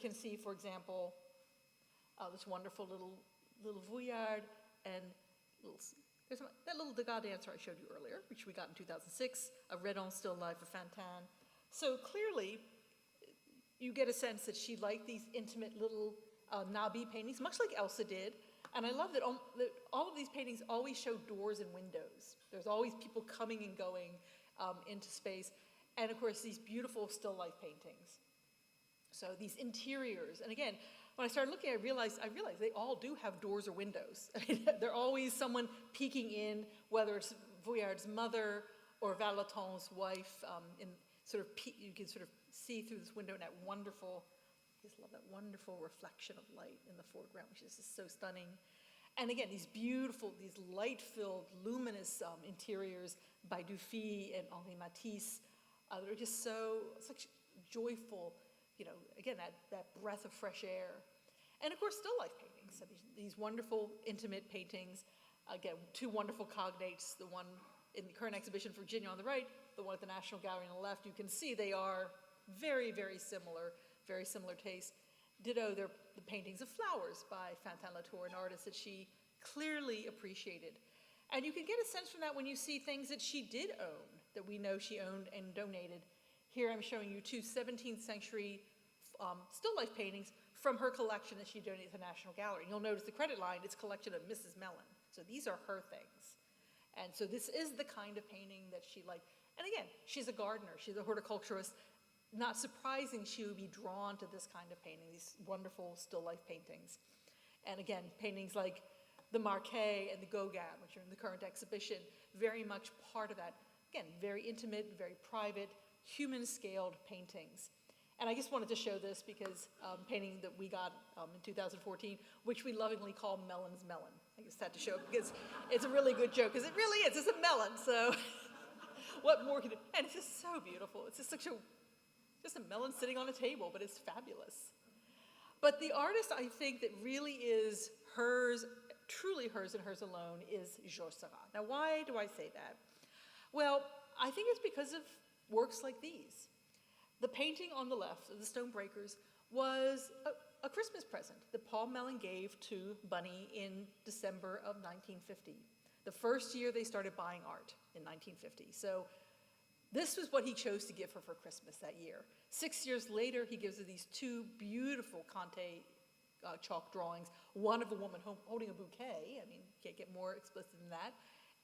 can see, for example, this wonderful little Vuillard and there's that little Degas dancer I showed you earlier, which we got in 2006, a Redon still life of Fontaine. So clearly, you get a sense that she liked these intimate little Nabi paintings, much like Elsa did. And I love that all of these paintings always show doors and windows. There's always people coming and going into space. And of course, these beautiful still life paintings. So these interiors, and again, when I started looking, I realized they all do have doors or windows. I mean, they're always someone peeking in, whether it's Vuillard's mother or Vallotton's wife. You can sort of see through this window that wonderful, I just love that wonderful reflection of light in the foreground, which is just so stunning. And again, these beautiful, these light-filled, luminous interiors by Dufy and Henri Matisse. They're just such joyful, again, that breath of fresh air. And of course, still life paintings. I mean, these wonderful, intimate paintings. Again, two wonderful cognates, the one in the current exhibition for Virginia on the right, the one at the National Gallery on the left. You can see they are very, very similar taste. Ditto, they're the paintings of flowers by Fantin-Latour, an artist that she clearly appreciated. And you can get a sense from that when you see things that she did own, that we know she owned and donated. Here I'm showing you two 17th century still life paintings from her collection that she donated to the National Gallery. And you'll notice the credit line, it's collection of Mrs. Mellon. So these are her things. And so this is the kind of painting that she liked. And again, she's a gardener, she's a horticulturist. Not surprising she would be drawn to this kind of painting, these wonderful still life paintings. And again, paintings like the Marquet and the Gogh, which are in the current exhibition, very much part of that. Again, very intimate, very private, human-scaled paintings. And I just wanted to show this because painting that we got in 2014, which we lovingly call Mellon's Mellon. I just had to show it because it's a really good joke, because it really is. It's a melon, so what more could it? And it's just so beautiful. It's just just a melon sitting on a table, but it's fabulous. But the artist, I think, that really is hers, truly hers and hers alone, is Georges Seurat. Now, why do I say that? Well, I think it's because of works like these. The painting on the left of the Stonebreakers was a Christmas present that Paul Mellon gave to Bunny in December of 1950. The first year they started buying art in 1950. So this was what he chose to give her for Christmas that year. 6 years later, he gives her these two beautiful Conte chalk drawings, one of a woman holding a bouquet, I mean, you can't get more explicit than that,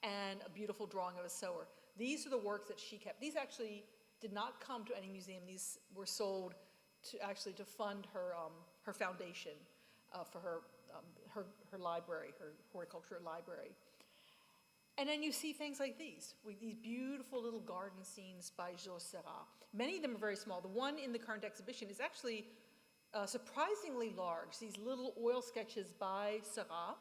and a beautiful drawing of a sower. These are the works that she kept. These actually did not come to any museum. These were sold to fund her foundation for her library, her horticulture library. And then you see things like these, with these beautiful little garden scenes by Georges Seurat. Many of them are very small. The one in the current exhibition is actually surprisingly large. These little oil sketches by Seurat,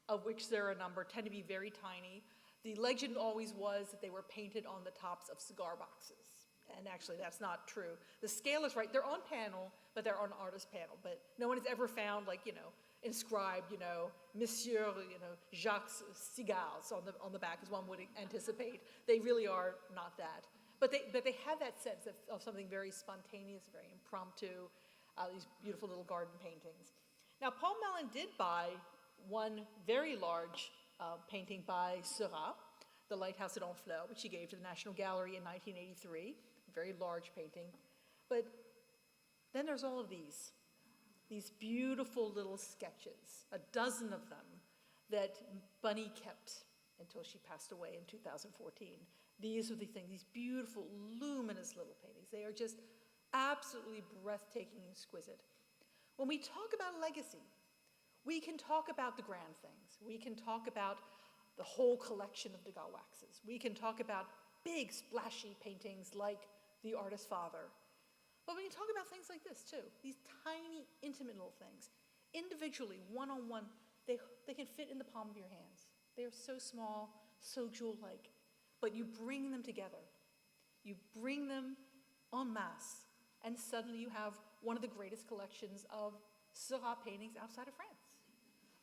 of which there are a number, tend to be very tiny. The legend always was that they were painted on the tops of cigar boxes. And actually, that's not true. The scale is right. They're on panel, but they're on artist panel. But no one has ever found, inscribed, Monsieur, Jacques Cigars on the back, as one would anticipate. They really are not that. But they have that sense of something very spontaneous, very impromptu, these beautiful little garden paintings. Now, Paul Mellon did buy one very large painting by Seurat, the Lighthouse at Honfleur, which he gave to the National Gallery in 1983, a very large painting. But then there's all of these beautiful little sketches, a dozen of them, that Bunny kept until she passed away in 2014. These are the things, these beautiful, luminous little paintings. They are just absolutely breathtaking and exquisite. When we talk about legacy, we can talk about the grand things. We can talk about the whole collection of Degas waxes. We can talk about big, splashy paintings like The Artist's Father. But we can talk about things like this, too. These tiny, intimate little things. Individually, one-on-one, they can fit in the palm of your hands. They are so small, so jewel-like. But you bring them together. You bring them en masse, and suddenly you have one of the greatest collections of Seurat paintings outside of France.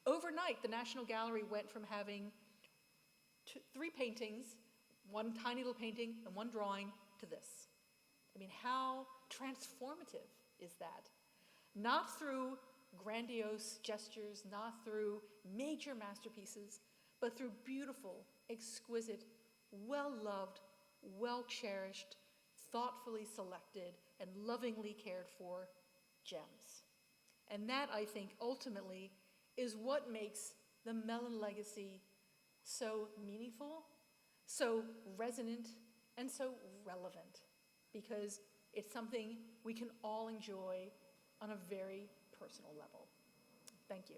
Overnight, the National Gallery went from having three paintings, one tiny little painting and one drawing, to this. I mean, how transformative is that? not through grandiose gestures, not through major masterpieces, but through beautiful, exquisite, well-loved, well-cherished, thoughtfully selected, and lovingly cared for gems. And that, I think, ultimately is what makes the Mellon legacy so meaningful, so resonant, and so relevant, because it's something we can all enjoy on a very personal level. Thank you.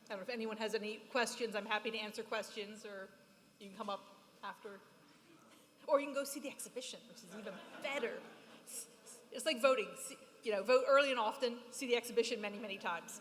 I don't know if anyone has any questions. I'm happy to answer questions, or you can come up after. Or you can go see the exhibition, which is even better. It's like voting. You know, vote early and often, see the exhibition many, many times.